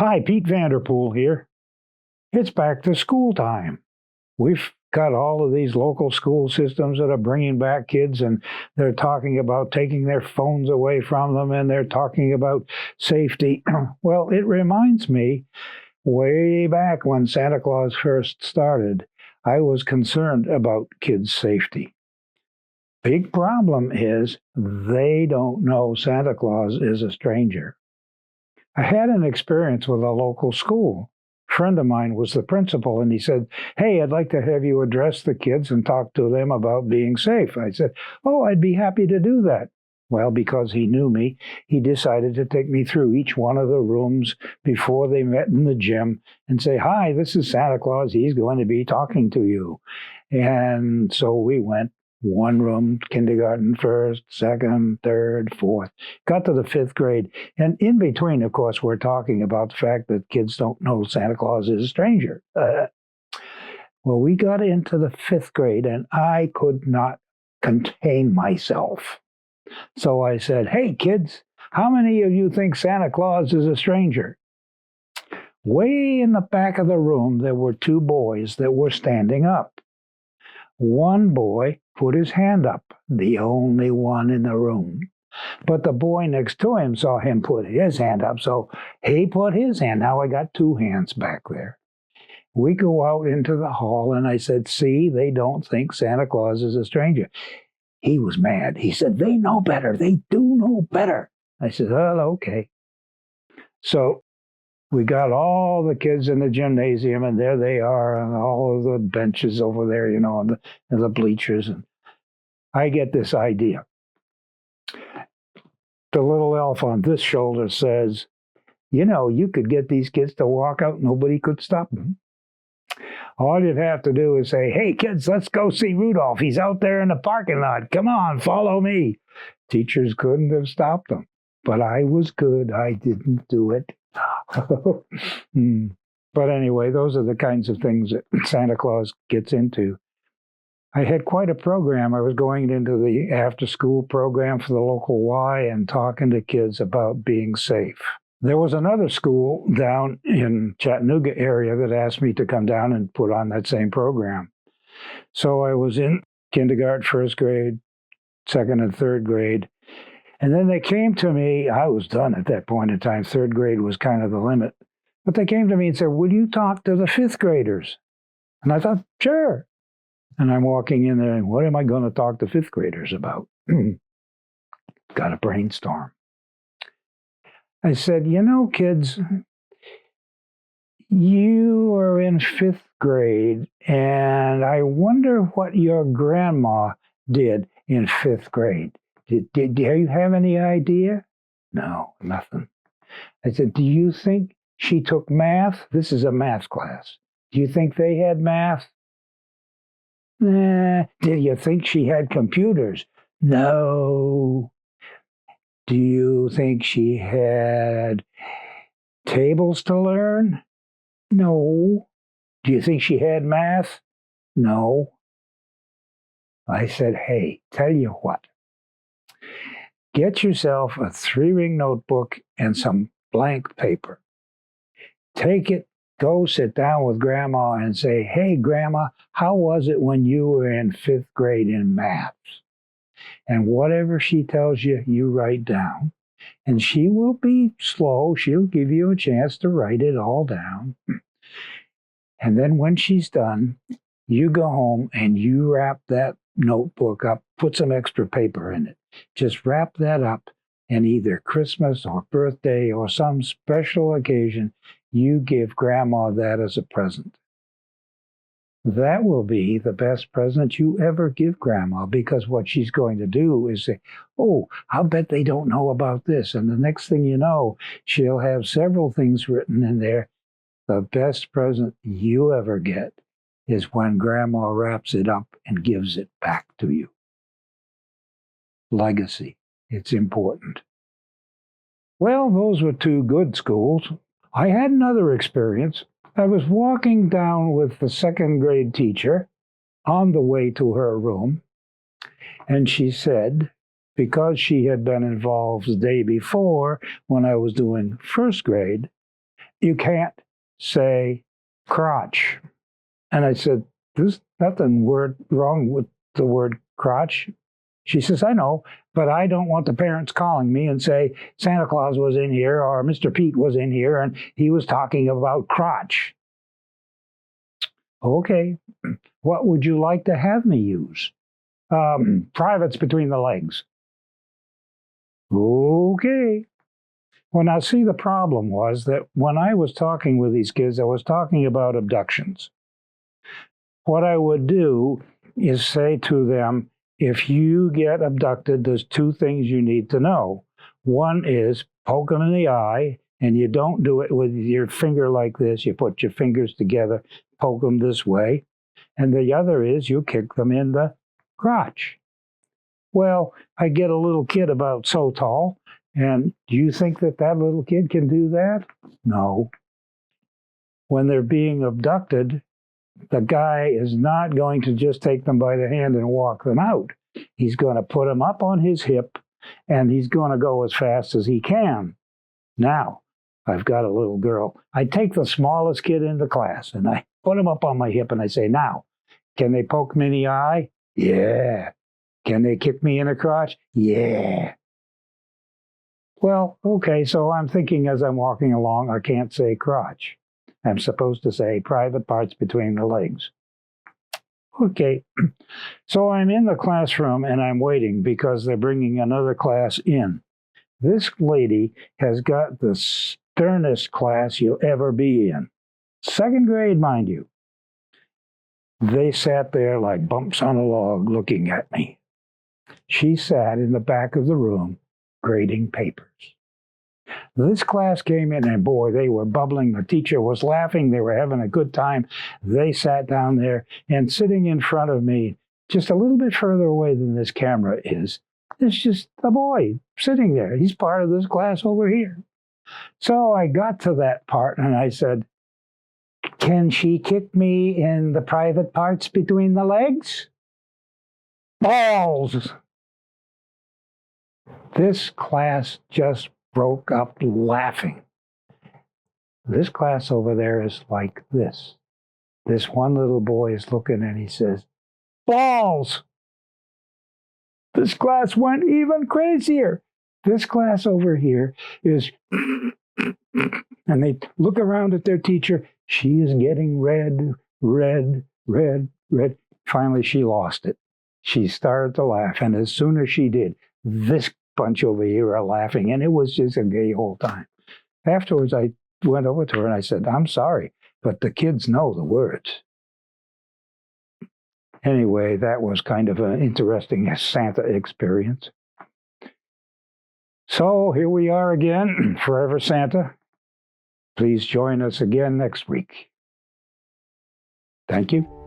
Hi, Pete Vanderpool here. It's back to school time. We've got all of these local school systems that are bringing back kids, and they're talking about taking their phones away from them, and they're talking about safety. Well, it reminds me, way back when Santa Claus first started, I was concerned about kids' safety. Big problem is they don't know Santa Claus is a stranger. I had an experience with a local school. A friend of mine was the principal, and he said, "Hey, I'd like to have you address the kids and talk to them about being safe." I said, "Oh, I'd be happy to do that." Well, because he knew me, he decided to take me through each one of the rooms before they met in the gym and say, "Hi, this is Santa Claus. He's going to be talking to you." And so we went. One room, kindergarten, first, second, third, fourth, got to the fifth grade. And in between, of course, we're talking about the fact that kids don't know Santa Claus is a stranger. Well, we got into the fifth grade and I could not contain myself. So I said, "Hey, kids, how many of you think Santa Claus is a stranger?" Way in the back of the room, there were two boys that were standing up. One boy put his hand up, the only one in the room. But the boy next to him saw him put his hand up, so he put his hand. Now I got two hands back there. We go out into the hall, and I said, "See, they don't think Santa Claus is a stranger." He was mad. He said, "They know better. They do know better." I said, "Well, okay." So we got all the kids in the gymnasium, and there they are on all of the benches over there, on the bleachers. And I get this idea. The little elf on this shoulder says, "You could get these kids to walk out. Nobody could stop them. All you'd have to do is say, 'Hey, kids, let's go see Rudolph. He's out there in the parking lot. Come on, follow me.'" Teachers couldn't have stopped them. But I was good. I didn't do it. But anyway, those are the kinds of things that Santa Claus gets into. I had quite a program. I was going into the after-school program for the local Y and talking to kids about being safe. There was another school down in Chattanooga area that asked me to come down and put on that same program. So I was in kindergarten, first grade, second and third grade. And then they came to me. I was done at that point in time. Third grade was kind of the limit. But they came to me and said, "Will you talk to the fifth graders?" And I thought, sure. And I'm walking in there, and what am I going to talk to fifth graders about? Got to brainstorm. I said, "Kids, you are in fifth grade, and I wonder what your grandma did in fifth grade. Do you have any idea?" "No, nothing." I said, "Do you think she took math?" This is a math class. "Do you think they had math?" "Nah." "Do you think she had computers?" "No." "Do you think she had tables to learn?" "No." "Do you think she had math?" "No." I said, "Hey, tell you what. Get yourself a 3-ring notebook and some blank paper. Take it, go sit down with Grandma and say, 'Hey, Grandma, how was it when you were in fifth grade in maths?' And whatever she tells you, you write down. And she will be slow. She'll give you a chance to write it all down. And then when she's done, you go home and you wrap that notebook up, put some extra paper in it. Just wrap that up, and either Christmas or birthday or some special occasion, you give Grandma that as a present. That will be the best present you ever give Grandma, because what she's going to do is say, 'Oh, I'll bet they don't know about this.' And the next thing you know, she'll have several things written in there. The best present you ever get is when Grandma wraps it up and gives it back to you. Legacy. It's important." Well, those were two good schools. I had another experience. I was walking down with the second grade teacher on the way to her room, and she said, because she had been involved the day before when I was doing first grade, you can't say crotch. And I said, there's nothing wrong with the word crotch. She says, I know, but I don't want the parents calling me and say Santa Claus was in here or Mr. Pete was in here and he was talking about crotch. Okay, what would you like to have me use? Privates between the legs. Okay. Well, now see, the problem was that when I was talking with these kids, I was talking about abductions. What I would do is say to them, if you get abducted, there's two things you need to know. One is poke them in the eye, and you don't do it with your finger like this. You put your fingers together, poke them this way. And the other is you kick them in the crotch. Well, I get a little kid about so tall, and do you think that that little kid can do that? No. When they're being abducted, the guy is not going to just take them by the hand and walk them out. He's going to put them up on his hip, and he's going to go as fast as he can. Now, I've got a little girl. I take the smallest kid in the class, and I put him up on my hip, and I say, now, can they poke me in the eye? Yeah. Can they kick me in the crotch? Yeah. Well, okay, so I'm thinking as I'm walking along, I can't say crotch. I'm supposed to say private parts between the legs. Okay, so I'm in the classroom and I'm waiting because they're bringing another class in. This lady has got the sternest class you'll ever be in. 2nd grade, mind you. They sat there like bumps on a log looking at me. She sat in the back of the room grading papers. This class came in, and boy, they were bubbling. The teacher was laughing. They were having a good time. They sat down there, and sitting in front of me, just a little bit further away than this camera is just a boy sitting there. He's part of this class over here. So I got to that part, and I said, can she kick me in the private parts between the legs? Balls! This class just broke up laughing. This class over there is like this. This one little boy is looking and he says, balls! This class went even crazier. This class over here is, and they look around at their teacher. She is getting red, red, red, red. Finally, she lost it. She started to laugh, and as soon as she did, this bunch over here are laughing, and it was just a gay whole time. Afterwards, I went over to her and I said, I'm sorry, but the kids know the words. Anyway, that was kind of an interesting Santa experience. So here we are again, Forever Santa. Please join us again next week. Thank you.